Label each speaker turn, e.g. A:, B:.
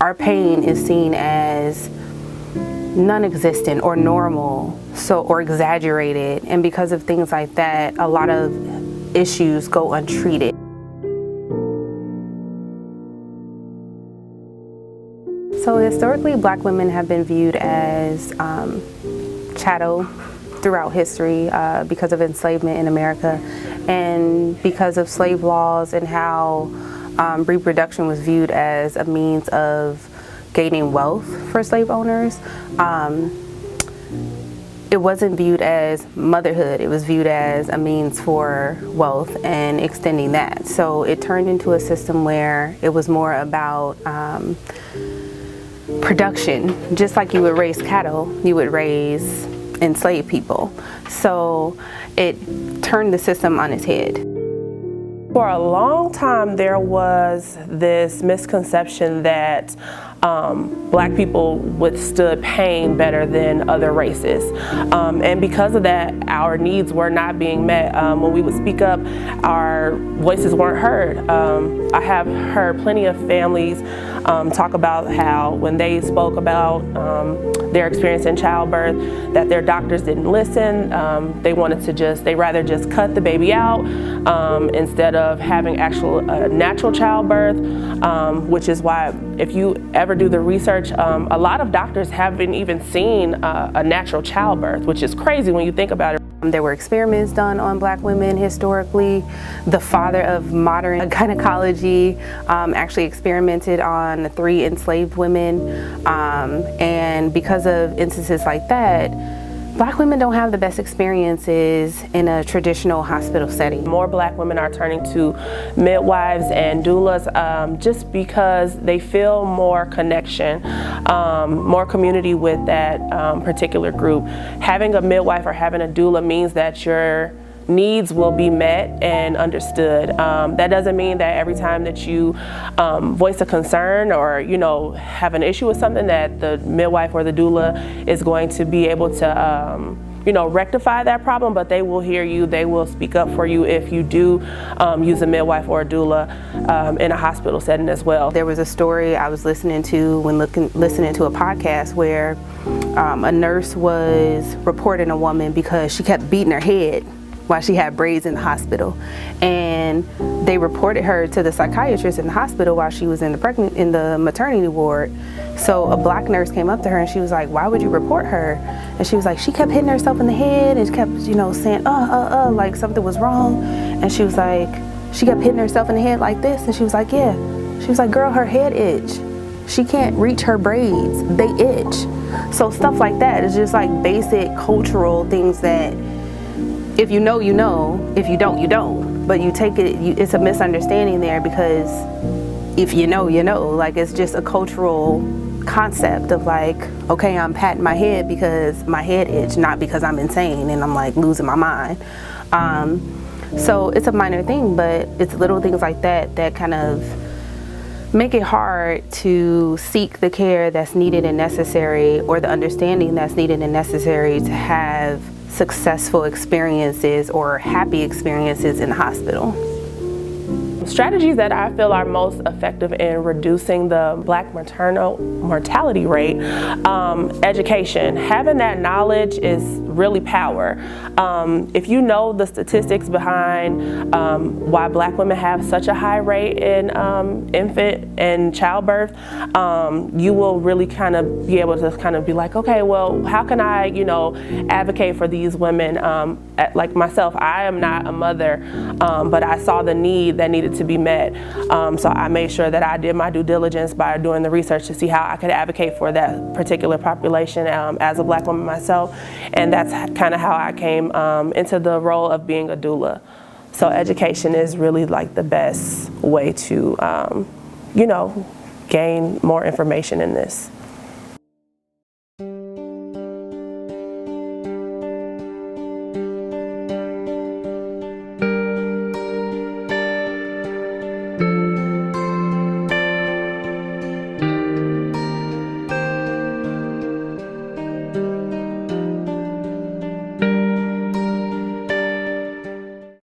A: our pain is seen as non-existent or normal, or exaggerated, and because of things like that, a lot of issues go untreated. So historically, Black women have been viewed as chattel throughout history because of enslavement in America, and because of slave laws and how reproduction was viewed as a means of gaining wealth for slave owners. It wasn't viewed as motherhood, it was viewed as a means for wealth and extending that. So it turned into a system where it was more about production. Just like you would raise cattle, you would raise enslaved people. So it turned the system on its head.
B: For a long time, there was this misconception that Black people withstood pain better than other races. And because of that, our needs were not being met. When we would speak up, our voices weren't heard. I have heard plenty of families talk about how when they spoke about their experience in childbirth, that their doctors didn't listen. They rather just cut the baby out instead of having natural childbirth, which is why if you ever do the research, a lot of doctors haven't even seen a natural childbirth, which is crazy when you think about it.
A: There were experiments done on Black women historically. The father of modern gynecology actually experimented on 3 enslaved women, and because of instances like that, Black women don't have the best experiences in a traditional hospital setting. More
B: Black women are turning to midwives and doulas just because they feel more connection, more community with that particular group. Having a midwife or having a doula means that your needs will be met and understood. That doesn't mean that every time that you voice a concern or have an issue with something that the midwife or the doula is going to be able to rectify that problem, but they will hear you, they will speak up for you if you do use a midwife or a doula in a hospital setting as well.
A: There was a story I was listening to when listening to a podcast where a nurse was reporting a woman because she kept beating her head while she had braids in the hospital, and they reported her to the psychiatrist in the hospital while she was in the maternity ward. So a Black nurse came up to her and she was like, "Why would you report her?" And she was like, "She kept hitting herself in the head and kept saying like something was wrong." And she was like, "She kept hitting herself in the head like this?" And she was like, "Yeah." She was like, "Girl, her head itch. She can't reach her braids, they itch." So stuff like that is just like basic cultural things that if you know, you know. If you don't, you don't. But you take it, it's a misunderstanding there because if you know, you know. Like, it's just a cultural concept of like, okay, I'm patting my head because my head itch, not because I'm insane and I'm like losing my mind. So it's a minor thing, but it's little things like that that kind of make it hard to seek the care that's needed and necessary, or the understanding that's needed and necessary to have successful experiences or happy experiences in the hospital.
B: Strategies that I feel are most effective in reducing the Black maternal mortality rate, education. Having that knowledge is really power. If you know the statistics behind why Black women have such a high rate in infant and childbirth, you will really kind of be able to kind of be like, okay, well, how can I, advocate for these women? Like myself, I am not a mother, but I saw the need that needed to be met. So I made sure that I did my due diligence by doing the research to see how I could advocate for that particular population as a Black woman myself. And that's kind of how I came into the role of being a doula. So education is really like the best way to, gain more information in this.